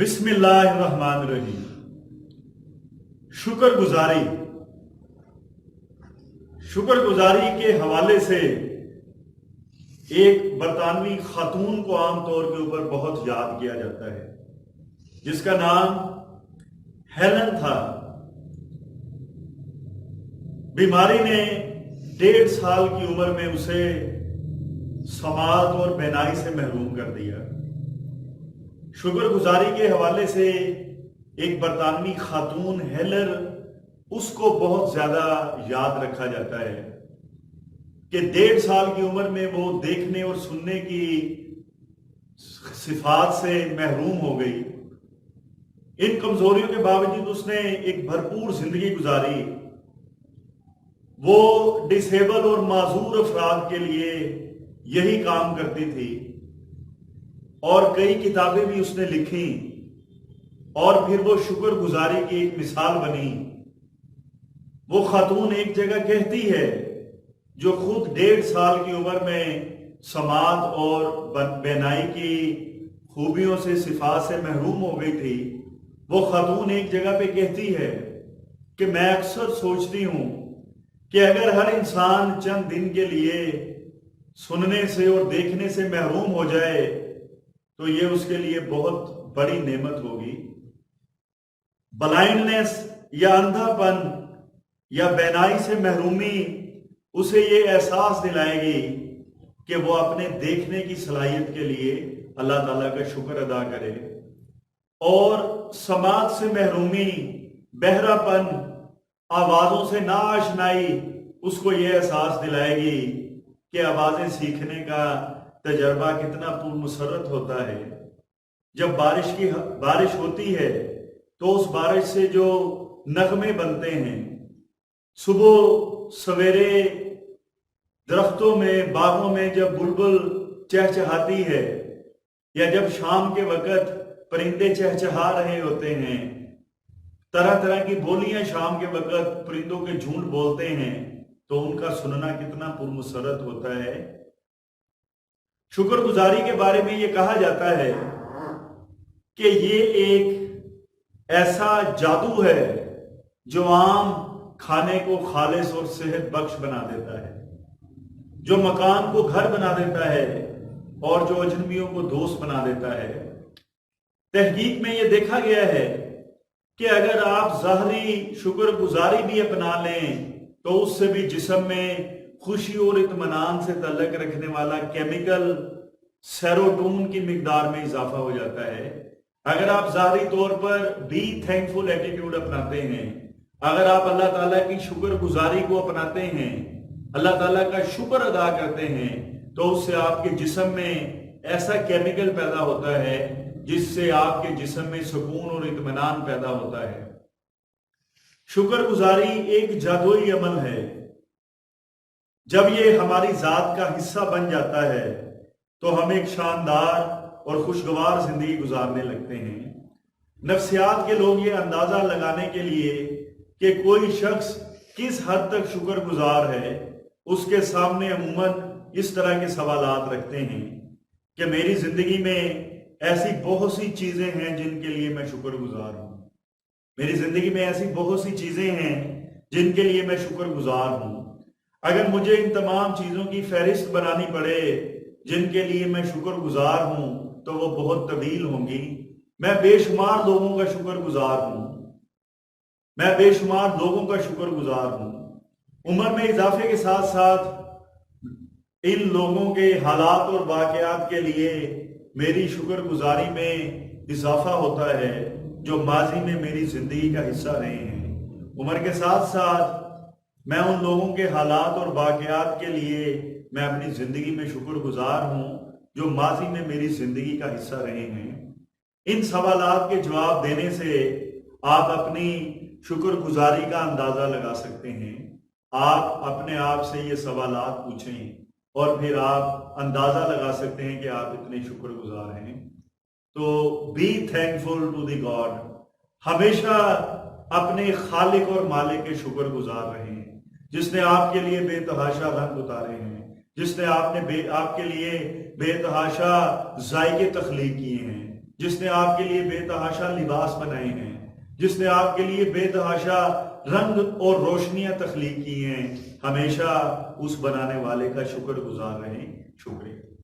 بسم اللہ الرحمن الرحیم۔ شکر گزاری کے حوالے سے ایک برطانوی خاتون کو عام طور کے اوپر بہت یاد کیا جاتا ہے، جس کا نام ہیلن تھا۔ بیماری نے 1.5 سال کی عمر میں اسے سماعت اور بینائی سے محروم کر دیا۔ شکر گزاری کے حوالے سے ایک برطانوی خاتون ہیلر، اس کو بہت زیادہ یاد رکھا جاتا ہے کہ 1.5 سال کی عمر میں وہ دیکھنے اور سننے کی صفات سے محروم ہو گئی۔ ان کمزوریوں کے باوجود اس نے ایک بھرپور زندگی گزاری۔ وہ ڈسیبل اور معذور افراد کے لیے یہی کام کرتی تھی اور کئی کتابیں بھی اس نے لکھی، اور پھر وہ شکر گزاری کی ایک مثال بنی۔ وہ خاتون ایک جگہ کہتی ہے، جو خود 1.5 سال کی عمر میں سماعت اور بینائی کی خوبیوں سے صفات سے محروم ہو گئی تھی، وہ خاتون ایک جگہ پہ کہتی ہے کہ میں اکثر سوچتی ہوں کہ اگر ہر انسان چند دن کے لیے سننے سے اور دیکھنے سے محروم ہو جائے تو یہ اس کے لیے بہت بڑی نعمت ہوگی۔ بلائنڈنس یا اندھا پن یا بینائی سے محرومی اسے یہ احساس دلائے گی کہ وہ اپنے دیکھنے کی صلاحیت کے لیے اللہ تعالیٰ کا شکر ادا کرے، اور سماعت سے محرومی، بہرا پن، آوازوں سے ناآشنائی اس کو یہ احساس دلائے گی کہ آوازیں سیکھنے کا تجربہ کتنا پرمسرت ہوتا ہے۔ جب بارش ہوتی ہے تو اس بارش سے جو نغمے بنتے ہیں، صبح سویرے درختوں میں، باغوں میں جب بلبل چہچہاتی ہے، یا جب شام کے وقت پرندے چہچہا رہے ہوتے ہیں، طرح طرح کی بولیاں شام کے وقت پرندوں کے جھنڈ بولتے ہیں، تو ان کا سننا کتنا پرمسرت ہوتا ہے۔ شکر گزاری کے بارے میں یہ کہا جاتا ہے کہ یہ ایک ایسا جادو ہے جو عام کھانے کو خالص اور صحت بخش بنا دیتا ہے، جو مکان کو گھر بنا دیتا ہے اور جو اجنبیوں کو دوست بنا دیتا ہے۔ تحقیق میں یہ دیکھا گیا ہے کہ اگر آپ ظاہری شکر گزاری بھی اپنا لیں تو اس سے بھی جسم میں خوشی اور اطمینان سے تعلق رکھنے والا کیمیکل سیروٹونین کی مقدار میں اضافہ ہو جاتا ہے۔ اگر آپ ظاہری طور پر بی تھینکفل ایٹیٹیوڈ اپناتے ہیں، اگر آپ اللہ تعالیٰ کی شکر گزاری کو اپناتے ہیں، اللہ تعالیٰ کا شکر ادا کرتے ہیں، تو اس سے آپ کے جسم میں ایسا کیمیکل پیدا ہوتا ہے جس سے آپ کے جسم میں سکون اور اطمینان پیدا ہوتا ہے۔ شکر گزاری ایک جادوئی عمل ہے۔ جب یہ ہماری ذات کا حصہ بن جاتا ہے تو ہم ایک شاندار اور خوشگوار زندگی گزارنے لگتے ہیں۔ نفسیات کے لوگ یہ اندازہ لگانے کے لیے کہ کوئی شخص کس حد تک شکر گزار ہے، اس کے سامنے عموماً اس طرح کے سوالات رکھتے ہیں کہ میری زندگی میں ایسی بہت سی چیزیں ہیں جن کے لیے میں شکر گزار ہوں، میری زندگی میں ایسی بہت سی چیزیں ہیں جن کے لیے میں شکر گزار ہوں۔ اگر مجھے ان تمام چیزوں کی فہرست بنانی پڑے جن کے لیے میں شکر گزار ہوں تو وہ بہت طویل ہوں گی۔ میں بے شمار لوگوں کا شکر گزار ہوں، میں بے شمار لوگوں کا شکر گزار ہوں۔ عمر میں اضافے کے ساتھ ساتھ ان لوگوں کے حالات اور واقعات کے لیے میری شکر گزاری میں اضافہ ہوتا ہے جو ماضی میں میری زندگی کا حصہ رہے ہیں۔ عمر کے ساتھ ساتھ میں ان لوگوں کے حالات اور واقعات کے لیے میں اپنی زندگی میں شکر گزار ہوں جو ماضی میں میری زندگی کا حصہ رہے ہیں۔ ان سوالات کے جواب دینے سے آپ اپنی شکر گزاری کا اندازہ لگا سکتے ہیں۔ آپ اپنے آپ سے یہ سوالات پوچھیں اور پھر آپ اندازہ لگا سکتے ہیں کہ آپ اتنے شکر گزار ہیں۔ تو be thankful to the God, ہمیشہ اپنے خالق اور مالک کے شکر گزار رہیں، جس نے آپ کے لیے بے تحاشا رنگ اتارے ہیں، جس نے آپ کے لیے بے تحاشا ذائقے تخلیق کیے ہیں، جس نے آپ کے لیے بے تحاشا لباس بنائے ہیں، جس نے آپ کے لیے بے تحاشا رنگ اور روشنیاں تخلیق کی ہیں، ہمیشہ اس بنانے والے کا شکر گزار رہیں۔ شکریہ۔